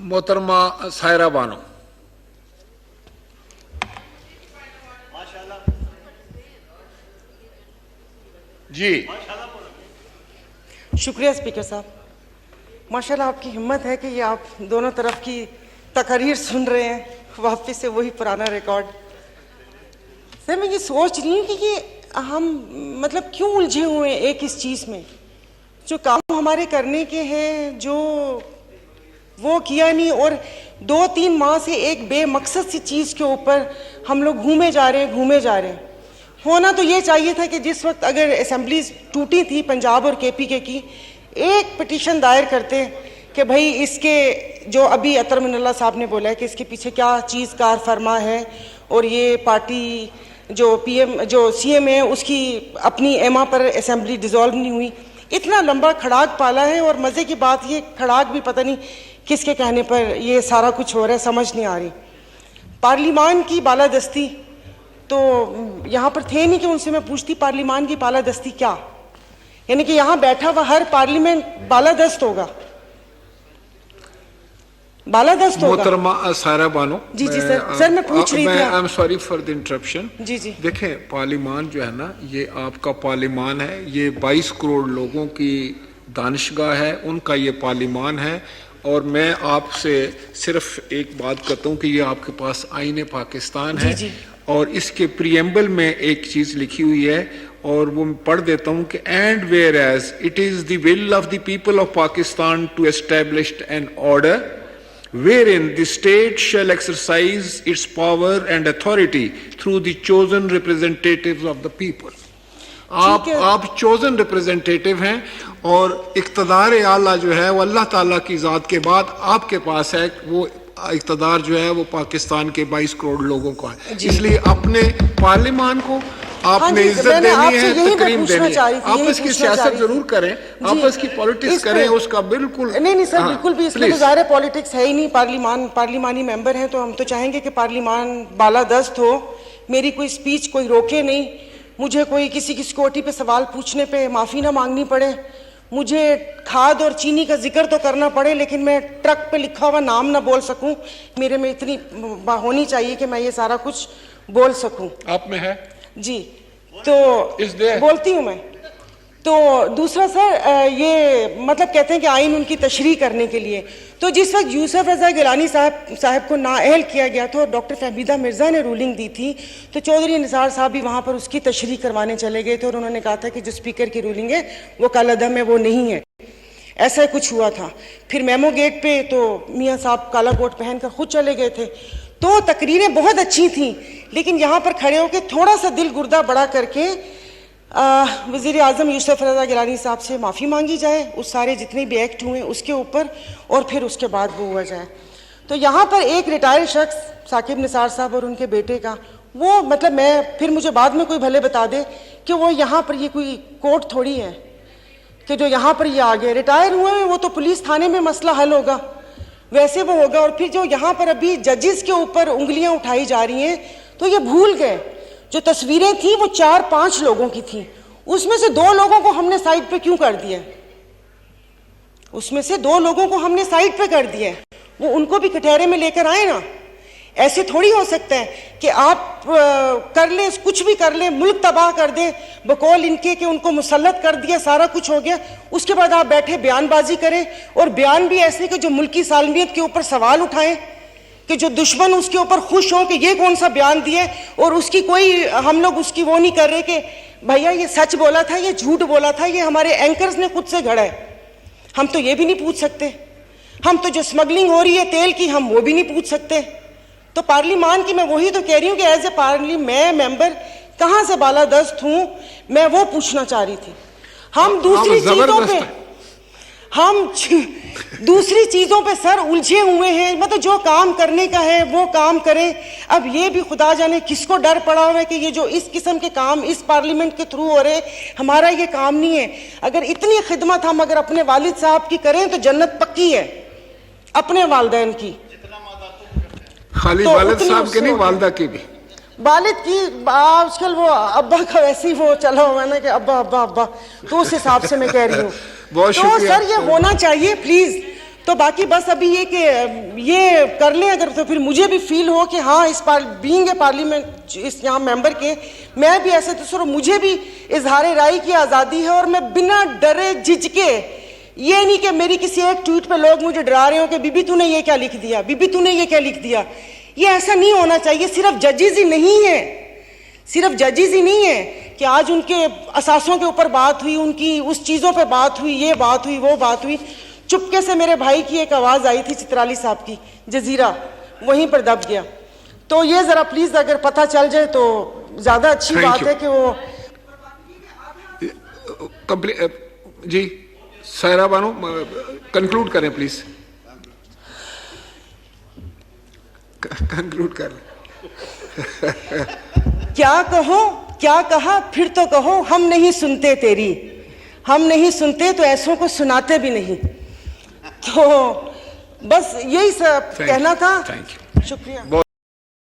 मोहतरमा सायरा बानो। जी शुक्रिया स्पीकर साहब। माशाल्लाह आपकी हिम्मत है कि ये आप दोनों तरफ की तकरीर सुन रहे हैं, वापस से वही पुराना रिकॉर्ड। सर मैं ये सोच रही हूँ कि ये हम मतलब क्यों उलझे हुए हैं एक इस चीज़ में, जो काम हमारे करने के हैं जो वो किया नहीं, और 2-3 माह से एक बेमकसद सी चीज़ के ऊपर हम लोग घूमे जा रहे हैं। होना तो ये चाहिए था कि जिस वक्त अगर असेंबलीज टूटी थी पंजाब और केपीके की, एक पिटीशन दायर करते कि भाई इसके जो अभी अतर मिनल्ला साहब ने बोला है कि इसके पीछे क्या चीज़ कार फरमा है, और ये पार्टी जो पीएम जो सीएम है उसकी अपनी एमा पर असेंबली डिसॉल्व नहीं हुई। इतना लंबा खड़ाक पाला है, और मज़े की बात ये खड़ाक भी पता नहीं किसके कहने पर ये सारा कुछ हो रहा है, समझ नहीं आ रही। पार्लिमान की बालादस्ती तो यहाँ पर थे नहीं कि उनसे मैं पूछती पार्लिमान की बालादस्ती क्या, यानी कि यहाँ बैठा हुआ हर पार्लिमेंट बालादस्त होगा। मोहतरमा सायरा बानो। जी सर मैं पूछ रही थी। I am sorry for the interruption. जी देखें, पार्लिमान जो है ना, ये आपका पार्लिमान है, ये 22 करोड़ लोगों की दानिशगाह है, उनका ये पार्लिमान है। और मैं आपसे सिर्फ एक बात कहता हूँ कि ये आपके पास आईने पाकिस्तान है, और इसके प्रीएम्बल में एक चीज लिखी हुई है, और वो मैं पढ़ देता हूँ कि and whereas it is the will of the people of Pakistan to establish an order wherein the state shall exercise its power and authority through the chosen representatives of the people. आप chosen representative हैं, और इक़्तिदार आला जो है वो अल्लाह ताला की ज़ात के बाद आपके पास है। वो इक़्तिदार जो है वो पाकिस्तान के 22 करोड़ लोगों का है, इसलिए अपने पार्लिमान को आपने इज्जत देनी है, तकरीम देनी है। आपस की सियासत जरूर करें, आपस की पॉलिटिक्स करें, उसका बिल्कुल नहीं सर, बिल्कुल भी इसमें तो ज़ाहिर है पॉलिटिक्स है ही नहीं। पार्लिमानी मेंबर हैं तो हम तो चाहेंगे कि पार्लिमान बालादस्त हो, मेरी कोई स्पीच कोई रोके नहीं, मुझे कोई किसी की सिक्योरिटी पे सवाल पूछने पे माफ़ी ना मांगनी पड़े, मुझे खाद और चीनी का जिक्र तो करना पड़े लेकिन मैं ट्रक पे लिखा हुआ नाम ना बोल सकूं। मेरे में इतनी होनी चाहिए कि मैं ये सारा कुछ बोल सकूं। आप में है जी, तो बोलती हूँ मैं। तो दूसरा सर, ये मतलब कहते हैं कि आइन उनकी तशरीह करने के लिए, तो जिस वक्त यूसुफ रज़ा गिलानी साहब को नाअहल किया गया था और डॉक्टर फहमीदा मिर्ज़ा ने रूलिंग दी थी, तो चौधरी निसार साहब भी वहाँ पर उसकी तशरीह करवाने चले गए थे, और उन्होंने कहा था कि जो स्पीकर की रूलिंग है वो कालादम है, वो नहीं है। ऐसा कुछ हुआ था। फिर मेमो गेट पे तो मियाँ साहब काला कोट पहनकर खुद चले गए थे। तो तकरीरें बहुत अच्छी थीं, लेकिन यहाँ पर खड़े होकर थोड़ा सा दिल गुर्दा बड़ा करके वज़ीर आज़म यूसुफ रज़ा गिलानी साहब से माफ़ी मांगी जाए उस सारे जितने भी एक्ट हुए उसके ऊपर, और फिर उसके बाद वो हुआ जाए। तो यहाँ पर एक रिटायर्ड शख्स साकिब निसार साहब और उनके बेटे का वो मतलब मैं फिर मुझे बाद में कोई भले बता दे कि वो यहाँ पर ये कोई कोर्ट थोड़ी है कि जो यहाँ पर ये आ गए रिटायर हुए हैं, वो तो पुलिस थाने में मसला हल होगा, वैसे वो होगा। और फिर जो यहाँ पर अभी जजेस के ऊपर उंगलियां उठाई जा रही हैं, तो ये भूल गए जो तस्वीरें थी वो 4-5 लोगों की थी, उसमें से 2 लोगों को हमने साइड पे क्यों कर दिया? उसमें से 2 लोगों को हमने साइड पे कर दिया, वो उनको भी कटहरे में लेकर आए ना। ऐसे थोड़ी हो सकता है कि आप कर ले, कुछ भी कर ले, मुल्क तबाह कर दे बकौल इनके कि उनको मुसल्लत कर दिया, सारा कुछ हो गया, उसके बाद आप बैठे बयानबाजी करें, और बयान भी ऐसे कि जो मुल्की सालमियत के ऊपर सवाल उठाएं, कि जो दुश्मन उसके ऊपर खुश हो कि ये कौन सा बयान दिया, और उसकी कोई हम लोग उसकी वो नहीं कर रहे कि भैया ये सच बोला था, ये झूठ बोला था, ये हमारे एंकर्स ने खुद से गढ़ा है। हम तो ये भी नहीं पूछ सकते। हम तो जो स्मगलिंग हो रही है तेल की, हम वो भी नहीं पूछ सकते। तो पार्लिमान की मैं वही तो कह रही हूँ कि एज ए मैं मेंबर कहाँ से बालादस्त हूँ, मैं वो पूछना चाह रही थी। हम दूसरी चीजों पे सर उलझे हुए हैं, मतलब जो काम करने का है वो काम करें। अब ये भी खुदा जाने किसको डर पड़ा हुआ है कि ये जो इस किस्म के काम इस पार्लियामेंट के थ्रू हो रहे, हमारा ये काम नहीं है। अगर इतनी खिदमत हम अगर अपने वालिद साहब की करें तो जन्नत पक्की है, अपने वालिदैन की, खाली तो वालिद साहब के नहीं, वालिदा की भी, वालिद की। आजकल वो अब्बा का वैसे ही वो चला हुआ है ना कि अब्बा अब्बा अब्बा, तो उस हिसाब से मैं कह रही हूँ। तो सर ये होना चाहिए प्लीज। तो बाकी बस अभी ये कि ये कर लें अगर, तो फिर मुझे भी फील हो कि हाँ इस बीइंग ए पार्लियामेंट, इस यहाँ मेंबर के मैं भी ऐसे, तो सर मुझे भी इजहार राय की आज़ादी है और मैं बिना डरे झिझके, ये नहीं कि मेरी किसी एक ट्वीट पे लोग मुझे डरा रहे हो कि बीबी तूने ये क्या लिख दिया, बीबी तूने ये क्या लिख दिया। ये ऐसा नहीं होना चाहिए। सिर्फ जजेस ही नहीं है, सिर्फ जजेस ही नहीं है कि आज उनके असासों के ऊपर बात हुई, उनकी उस चीज़ों पे बात हुई, ये बात हुई, वो बात हुई। चुपके से मेरे भाई की एक आवाज़ आई थी चित्राली साहब की, जजीरा, वहीं पर दब गया। तो ये ज़रा प्लीज़ अगर पता चल जाए तो ज़्यादा अच्छी बात है कि वो जी सायरा बानो कंक्लूड करें प्लीज, कंक्लूड कर। क्या कहो, क्या कहा, फिर तो कहो, हम नहीं सुनते तेरी, हम नहीं सुनते तो ऐसों को सुनाते भी नहीं। तो बस यही सब कहना था। थैंक यू, शुक्रिया।